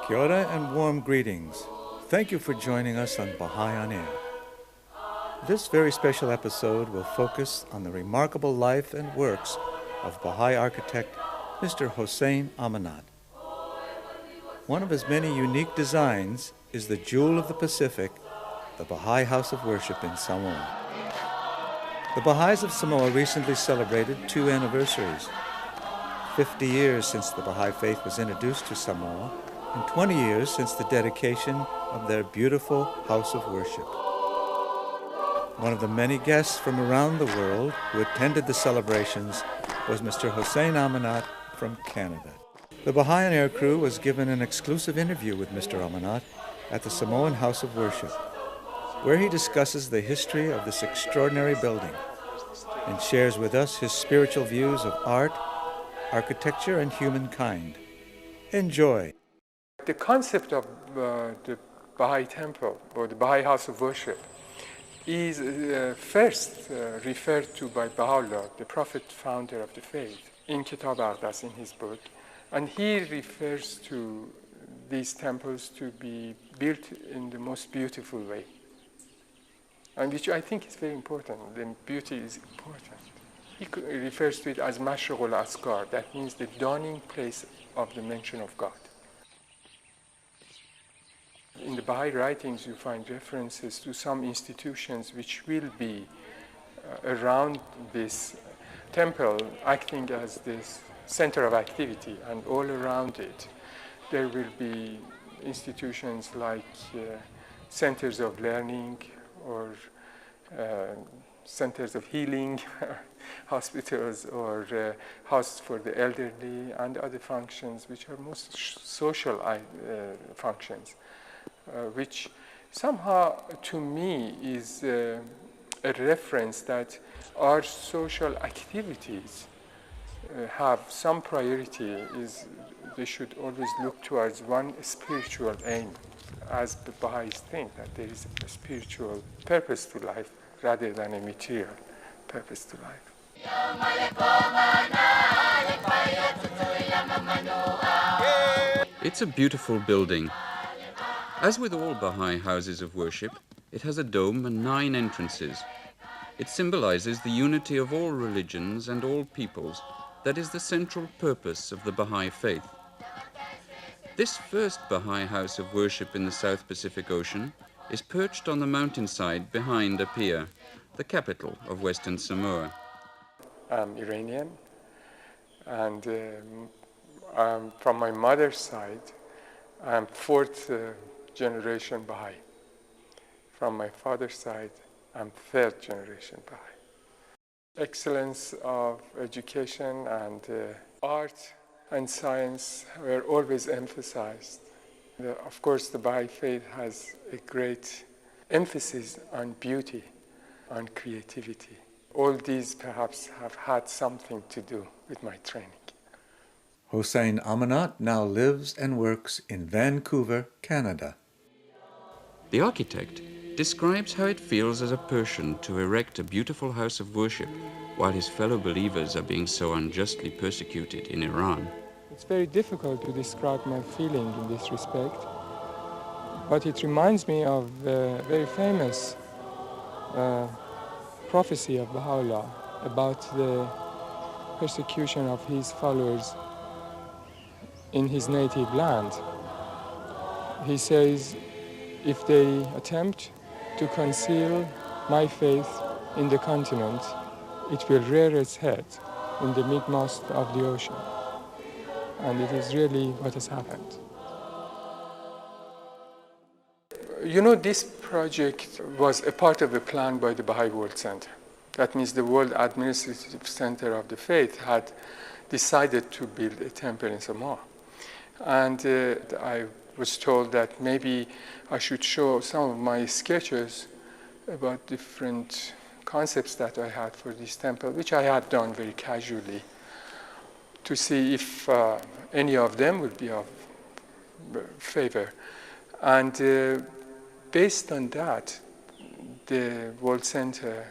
Kia ora and warm greetings. Thank you for joining us on Baha'i On Air. This very special episode will focus on the remarkable life and works of Baha'i architect Mr. Hussein Ammanat. One of his many unique designs is the Jewel of the Pacific, the Baha'i House of Worship in Samoa. The Baha'is of Samoa recently celebrated 2 anniversaries: 50 years since the Baha'i faith was introduced to Samoa, and 20 years since the dedication of their beautiful house of worship. One of the many guests from around the world who attended the celebrations was Mr. Hussein Ammanat from Canada. The Baha'i On Air crew was given an exclusive interview with Mr. Ammanat at the Samoan House of Worship, where he discusses the history of this extraordinary building and shares with us his spiritual views of art, architecture, and humankind. Enjoy. The concept of the Baha'i Temple or the Baha'i House of Worship is first referred to by Baha'u'llah, the prophet founder of the faith, in Kitab Aqdas, in his book. And he refers to these temples to be built in the most beautiful way, and which I think is very important. The beauty is important. He refers to it as Mashraq eلاذکار, that means the dawning place of the mention of God. In the Baha'i writings, you find references to some institutions which will be around this temple, acting as this center of activity, and all around it there will be institutions like centers of learning or centers of healing, hospitals, or houses for the elderly, and other functions which are most social functions. Which somehow, to me, is a reference that our social activities have some priority. They should always look towards one spiritual aim, as the Baha'is think that there is a spiritual purpose to life rather than a material purpose to life. It's a beautiful building. As with all Baha'i houses of worship, it has a dome and 9 entrances. It symbolizes the unity of all religions and all peoples. That is the central purpose of the Baha'i faith. This first Baha'i house of worship in the South Pacific Ocean is perched on the mountainside behind Apia, the capital of Western Samoa. I'm Iranian, and from my mother's side, I'm 4th generation Baha'i. From my father's side, I'm 3rd generation Baha'i. Excellence of education and art and science were always emphasized. Of course, the Baha'i faith has a great emphasis on beauty, on creativity. All these perhaps have had something to do with my training. Hussein Ammanat now lives and works in Vancouver, Canada. The architect describes how it feels as a Persian to erect a beautiful house of worship while his fellow believers are being so unjustly persecuted in Iran. It's very difficult to describe my feeling in this respect, but it reminds me of a very famous prophecy of Baha'u'llah about the persecution of his followers in his native land. He says, if they attempt to conceal my faith in the continent, it will rear its head in the midmost of the ocean. And it is really what has happened. You know, this project was a part of a plan by the Baha'i World Center. That means the World Administrative Center of the Faith had decided to build a temple in Samoa. And I was told that maybe I should show some of my sketches about different concepts that I had for this temple, which I had done very casually, to see if any of them would be of favor. And based on that, the World Center,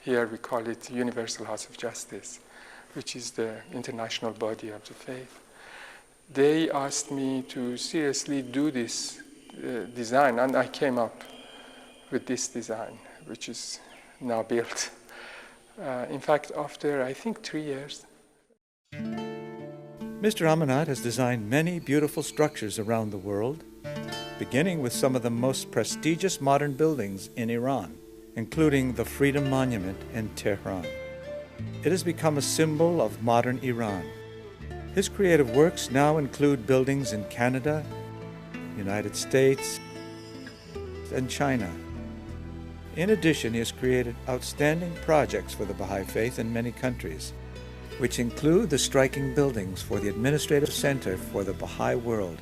here we call it Universal House of Justice, which is the international body of the faith, they asked me to seriously do this design, and I came up with this design, which is now built. In fact, after, I think, 3 years. Mr. Ammanat has designed many beautiful structures around the world, beginning with some of the most prestigious modern buildings in Iran, including the Freedom Monument in Tehran. It has become a symbol of modern Iran. His creative works now include buildings in Canada, United States, and China. In addition, he has created outstanding projects for the Baha'i Faith in many countries, which include the striking buildings for the Administrative Center for the Baha'i World.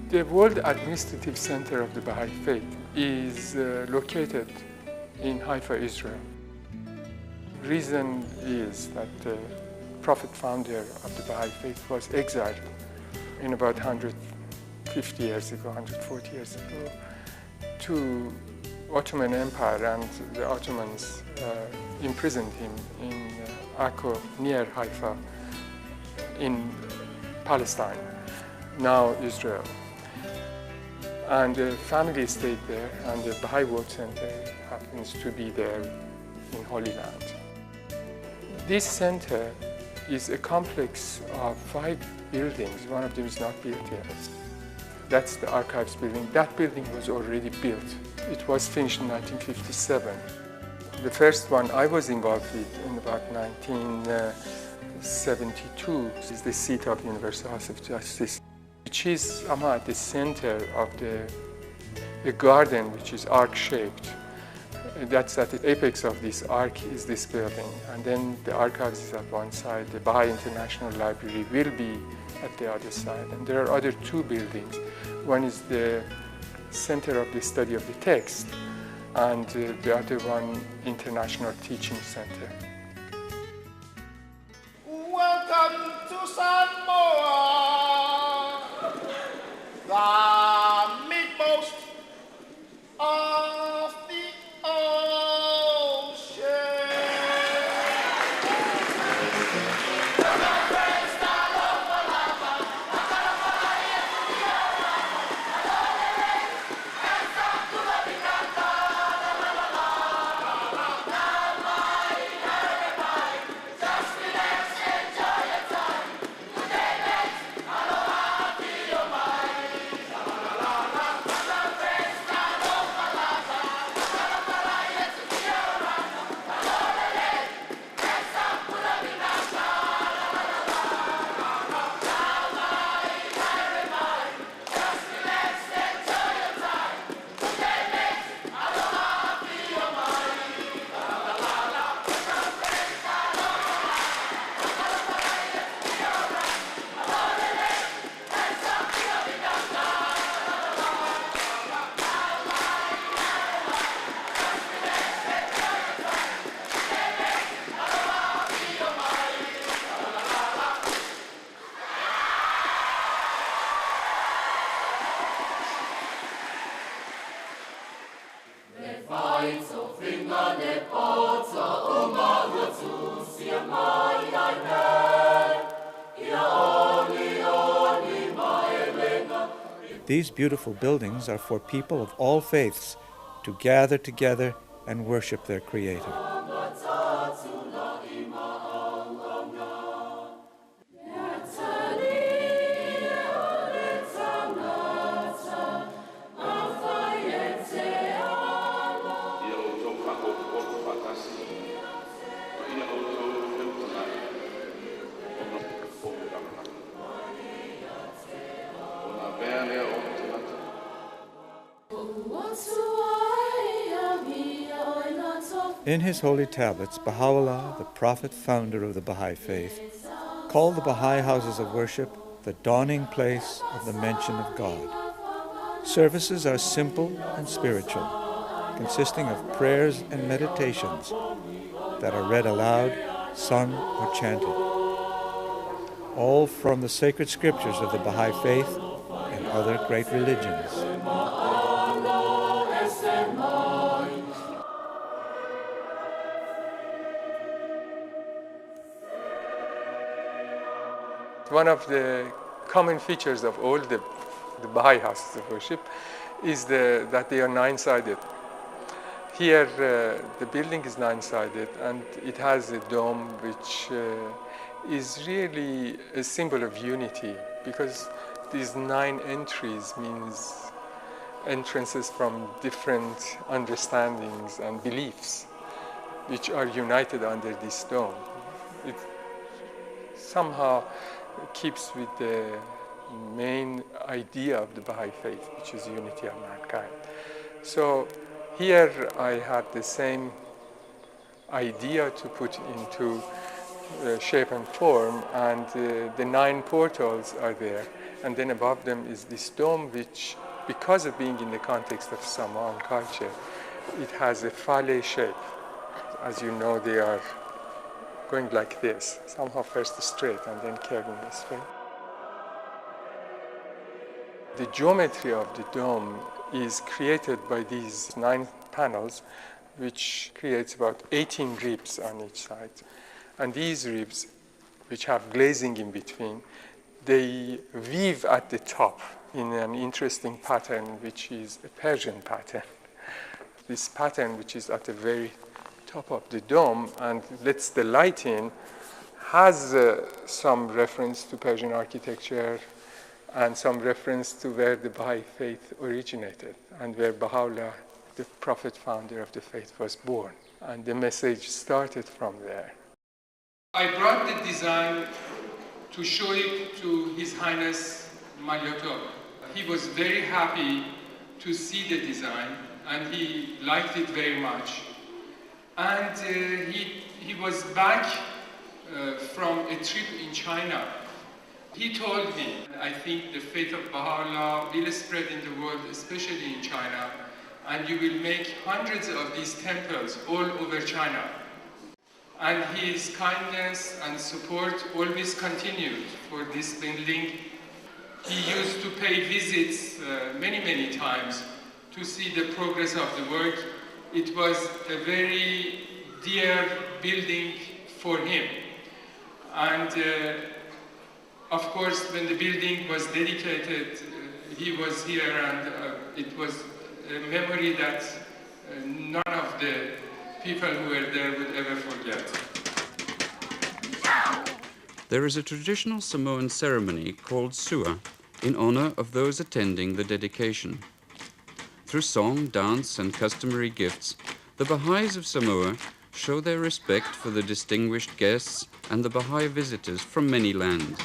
The World Administrative Center of the Baha'i Faith is located in Haifa, Israel. Reason is that the prophet founder of the Baha'i Faith was exiled in about 150 years ago, 140 years ago, to Ottoman Empire, and the Ottomans imprisoned him in Akko, near Haifa, in Palestine, now Israel. And the family stayed there, and the Baha'i World Center happens to be there in Holy Land. This center is a complex of 5 buildings. One of them is not built yet. That's the archives building. That building was already built. It was finished in 1957. The first one I was involved with in about 1972 is the seat of Universal House of Justice, which is at the center of the garden, which is arc-shaped. That's at the apex of this arc is this building. And then the archives is at one side. The Baha'i International Library will be at the other side. And there are other 2 buildings. One is the Center of the Study of the Text, and the other one, International Teaching Center. Welcome to Samawa, the midmost of the ocean. These beautiful buildings are for people of all faiths to gather together and worship their Creator. In his holy tablets, Baha'u'llah, the prophet founder of the Baha'i faith, called the Baha'i houses of worship the dawning place of the mention of God. Services are simple and spiritual, consisting of prayers and meditations that are read aloud, sung, or chanted, all from the sacred scriptures of the Baha'i faith and other great religions. One of the common features of all the Baha'i houses of worship is that they are nine-sided. Here, the building is nine-sided, and it has a dome which is really a symbol of unity, because these 9 entries means entrances from different understandings and beliefs which are united under this dome. It somehow keeps with the main idea of the Baha'i faith, which is unity of mankind. So here I had the same idea to put into shape and form, and the 9 portals are there, and then above them is this dome which, because of being in the context of Samoan culture, it has a fale shape. As you know, they are going like this, somehow first straight and then curving this way. The geometry of the dome is created by these 9 panels, which creates about 18 ribs on each side. And these ribs, which have glazing in between, they weave at the top in an interesting pattern, which is a Persian pattern. This pattern, which is at the very top of the dome and lets the light in, has some reference to Persian architecture and some reference to where the Baha'i faith originated and where Baha'u'llah, the prophet founder of the faith, was born. And the message started from there. I brought the design to show it to His Highness Malyoto. He was very happy to see the design, and he liked it very much. And he was back from a trip in China. He told me, I think the faith of Baha'u'llah will spread in the world, especially in China, and you will make hundreds of these temples all over China. And his kindness and support always continued for this building. He used to pay visits many times to see the progress of the work. It was a very dear building for him. And of course, when the building was dedicated, he was here, and it was a memory that none of the people who were there would ever forget. There is a traditional Samoan ceremony called Sua in honor of those attending the dedication. Through song, dance, and customary gifts, the Baha'is of Samoa show their respect for the distinguished guests and the Baha'i visitors from many lands.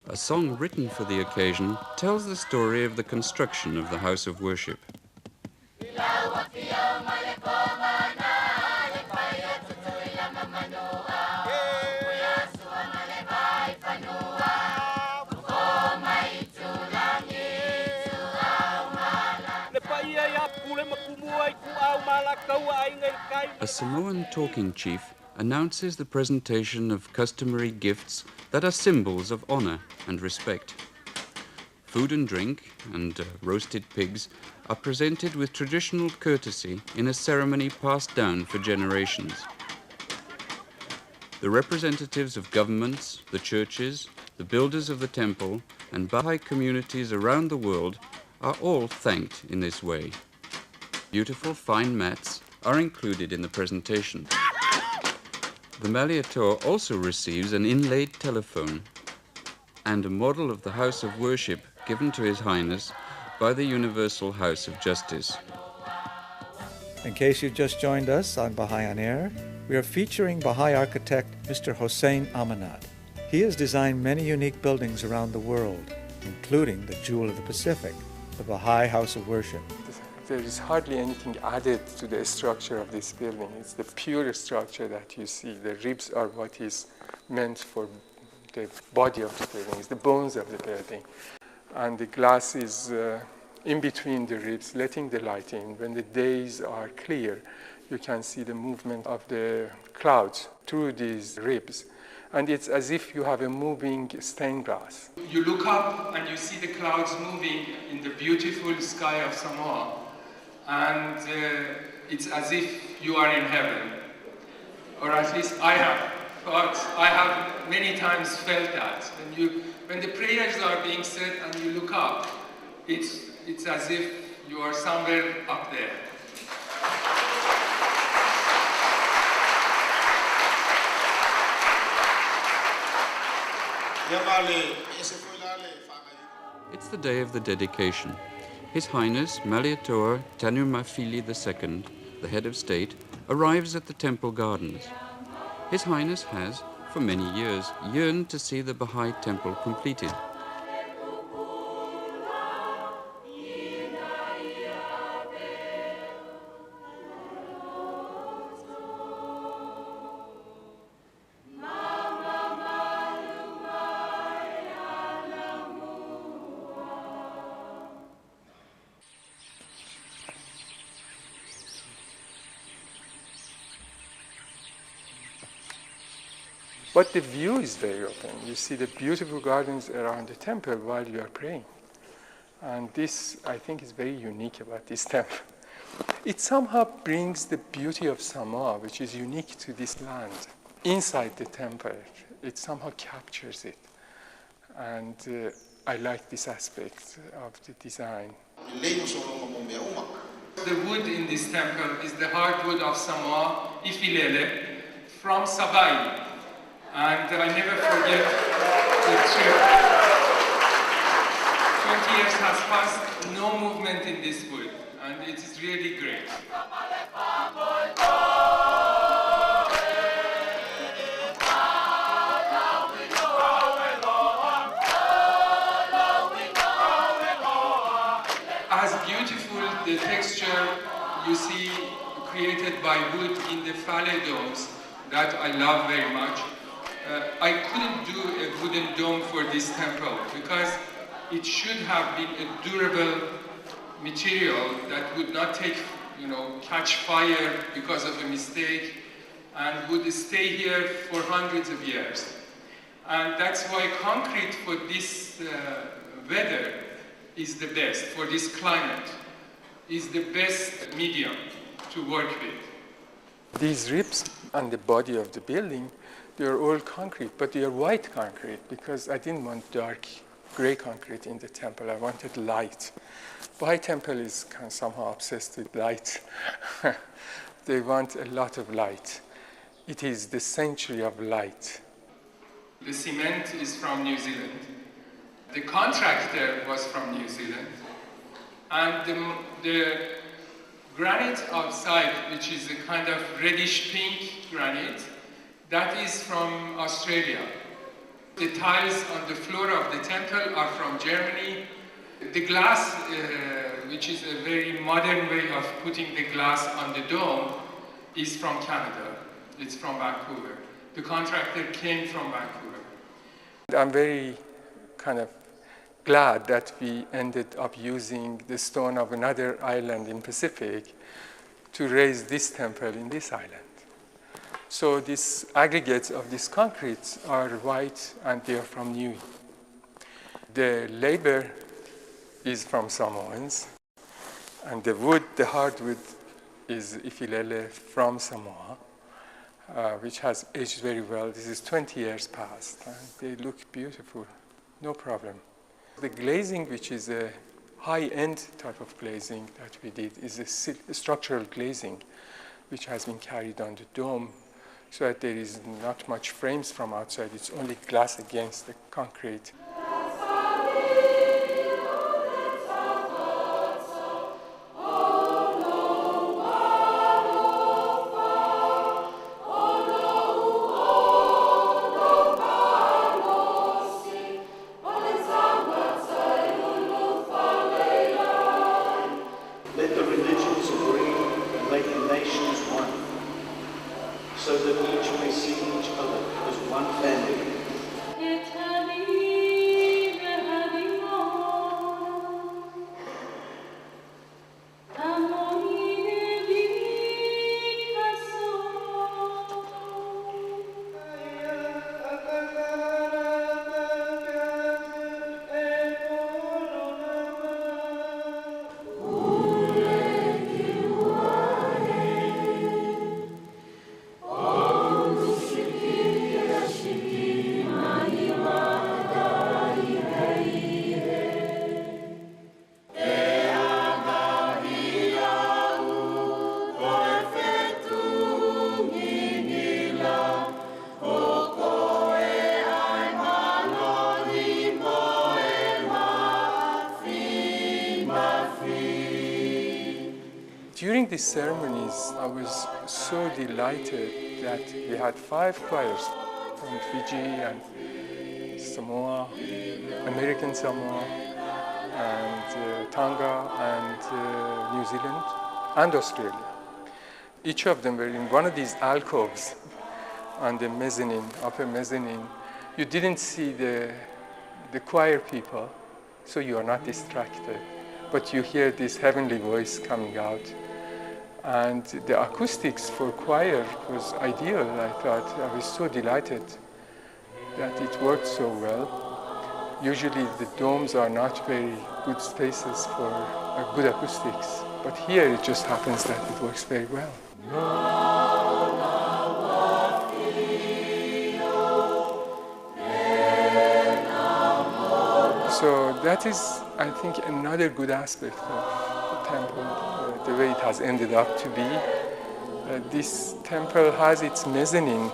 A song written for the occasion tells the story of the construction of the house of worship. A Samoan talking chief announces the presentation of customary gifts that are symbols of honor and respect. Food and drink and roasted pigs are presented with traditional courtesy in a ceremony passed down for generations. The representatives of governments, the churches, the builders of the temple, and Baha'i communities around the world are all thanked in this way. Beautiful fine mats are included in the presentation. The Maliator also receives an inlaid telephone and a model of the house of worship given to His Highness by the Universal House of Justice. In case you just joined us on Baha'i on Air, we are featuring Baha'i architect Mr. Hussein Ammanat. He has designed many unique buildings around the world, including the Jewel of the Pacific, the Baha'i House of Worship. There is hardly anything added to the structure of this building. It's the pure structure that you see. The ribs are what is meant for the body of the building. It's the bones of the building. And the glass is in between the ribs, letting the light in. When the days are clear, you can see the movement of the clouds through these ribs. And it's as if you have a moving stained glass. You look up and you see the clouds moving in the beautiful sky of Samoa. And it's as if you are in heaven, or at least I am. but I have many times felt that. When the prayers are being said and you look up, it's as if you are somewhere up there. It's the day of the dedication. His Highness Malietoa Tanumafili II, the head of state, arrives at the temple gardens. His Highness has, for many years, yearned to see the Baha'i temple completed. But the view is very open. You see the beautiful gardens around the temple while you are praying. And this, I think, is very unique about this temple. It somehow brings the beauty of Saamoã, which is unique to this land, inside the temple. It somehow captures it. And I like this aspect of the design. The wood in this temple is the hardwood of Saamoã, Ifilele, from Bahá'í. And I never forget the trip. 20 years has passed, no movement in this wood, and it is really great. As beautiful the texture you see created by wood in the Fale domes that I love very much. I couldn't do a wooden dome for this temple because it should have been a durable material that would not catch fire because of a mistake and would stay here for hundreds of years. And that's why concrete for this weather is the best, for this climate, is the best medium to work with. These ribs on the body of the building, they are all concrete, but they are white concrete because I didn't want dark gray concrete in the temple. I wanted light. Baha'i temple is somehow obsessed with light. They want a lot of light. It is the century of light. The cement is from New Zealand. The contractor was from New Zealand. And the granite outside, which is a kind of reddish pink granite, that is from Australia. The tiles on the floor of the temple are from Germany. The glass, which is a very modern way of putting the glass on the dome, is from Canada. It's from Vancouver. The contractor came from Vancouver. I'm very glad that we ended up using the stone of another island in Pacific to raise this temple in this island. So these aggregates of these concretes are white and they are from Niue. The labor is from Samoans, and the wood, the hardwood, is Ifilele from Saamoã, which has aged very well. This is 20 years past, and they look beautiful, no problem. The glazing, which is a high-end type of glazing that we did, is a structural glazing, which has been carried on the dome, so that there is not much frames from outside. It's only glass against the concrete. Let the religions agree and make the nations one, so that each may see each other as one family. During these ceremonies, I was so delighted that we had 5 choirs from Fiji and Samoa, American Samoa, and Tonga, and New Zealand, and Australia. Each of them were in one of these alcoves on the mezzanine, upper mezzanine. You didn't see the choir people, so you are not distracted. But you hear this heavenly voice coming out. And the acoustics for choir was ideal, I thought. I was so delighted that it worked so well. Usually the domes are not very good spaces for good acoustics, but here it just happens that it works very well. So that is, I think, another good aspect of the temple, the way it has ended up to be. This temple has its mezzanine,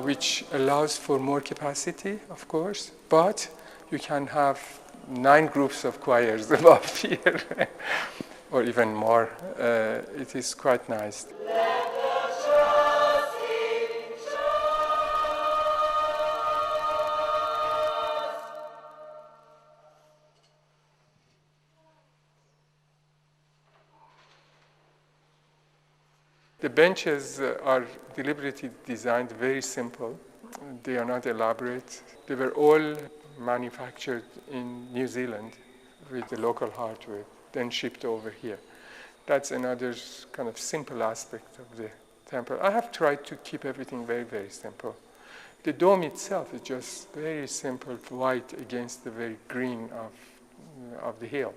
which allows for more capacity, of course, but you can have 9 groups of choirs above here, or even more. It is quite nice. The benches are deliberately designed very simple. They are not elaborate. They were all manufactured in New Zealand with the local hardware, then shipped over here. That's another kind of simple aspect of the temple. I have tried to keep everything very, very simple. The dome itself is just very simple, white against the very green of the hill.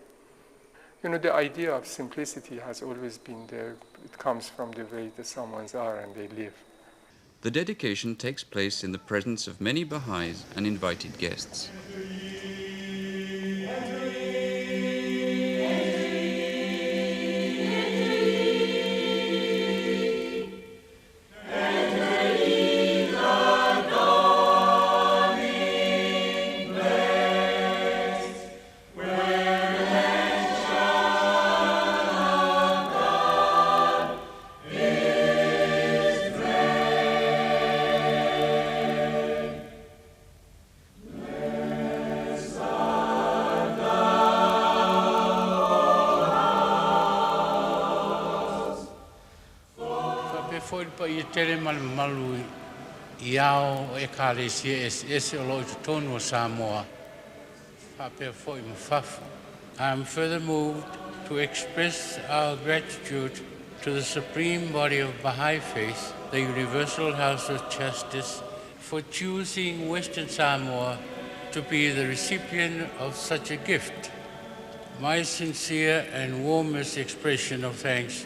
You know, the idea of simplicity has always been there. It comes from the way the Samoans are and they live. The dedication takes place in the presence of many Baha'is and invited guests. I am further moved to express our gratitude to the supreme body of Baha'i faith, the Universal House of Justice, for choosing Western Samoa to be the recipient of such a gift. My sincere and warmest expression of thanks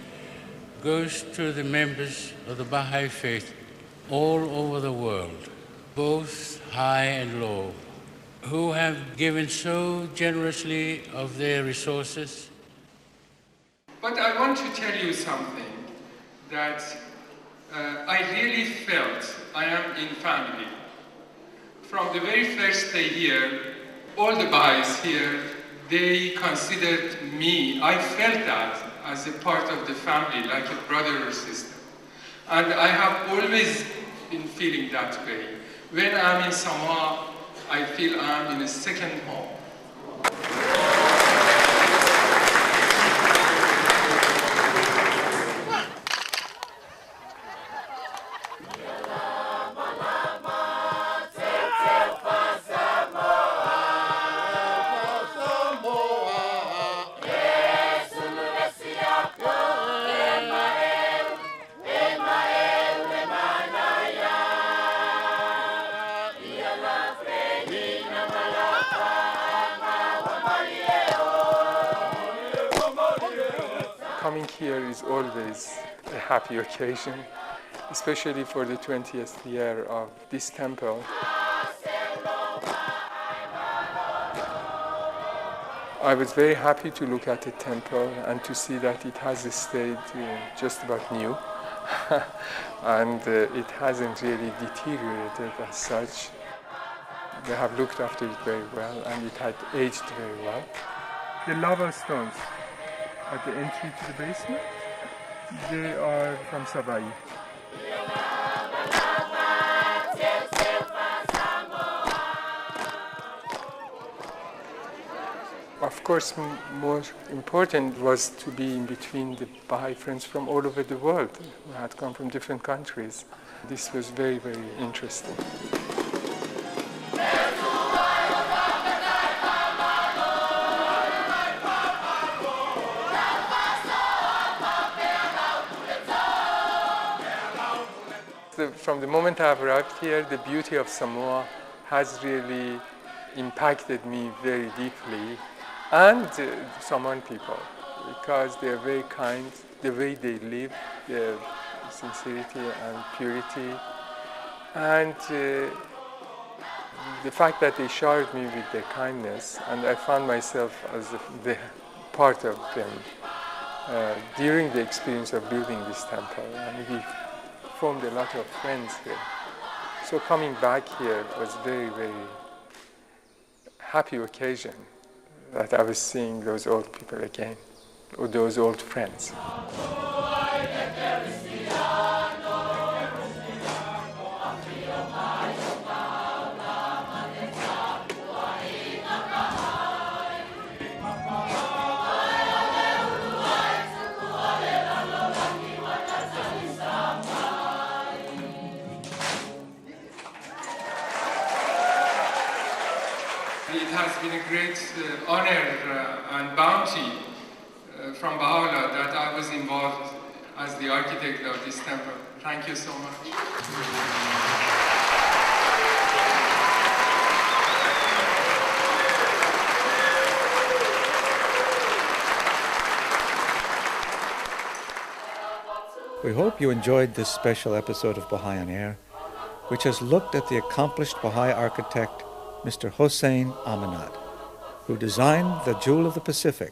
goes to the members of the Baha'i faith all over the world, both high and low, who have given so generously of their resources. But I want to tell you something that I really felt I am in family. From the very first day here, all the Baha'is here, they considered me, I felt that as a part of the family, like a brother or sister. And I have always been feeling that way. When I'm in Samoa, I feel I'm in a second home. Coming here is always a happy occasion, especially for the 20th year of this temple. I was very happy to look at the temple and to see that it has stayed just about new. And it hasn't really deteriorated as such. They have looked after it very well, and it had aged very well. The lava stones at the entry to the basement. They are from Sabai. Of course, more important was to be in between the Baha'i friends from all over the world who had come from different countries. This was very, very interesting. From the moment I arrived here, the beauty of Samoa has really impacted me very deeply, and Samoan people, because they are very kind, the way they live, their sincerity and purity, and the fact that they showered me with their kindness, and I found myself as the part of them during the experience of building this temple, and we formed a lot of friends here. So coming back here was very, very happy occasion that I was seeing those old people again, or those old friends. It has been a great honor and bounty from Baha'u'llah that I was involved as the architect of this temple. Thank you so much. We hope you enjoyed this special episode of Baha'i on Air, which has looked at the accomplished Baha'i architect Mr. Hussein Ammanat, who designed the Jewel of the Pacific,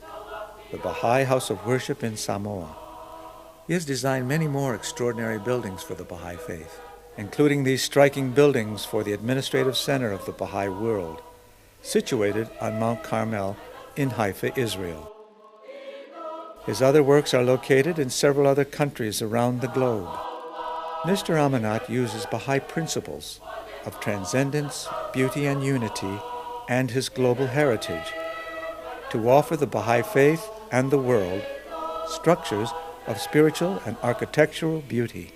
the Baha'i House of Worship in Samoa. He has designed many more extraordinary buildings for the Baha'i faith, including these striking buildings for the administrative center of the Baha'i world, situated on Mount Carmel in Haifa, Israel. His other works are located in several other countries around the globe. Mr. Ammanat uses Baha'i principles of transcendence, beauty, and unity, and his global heritage to offer the Baha'i faith and the world structures of spiritual and architectural beauty.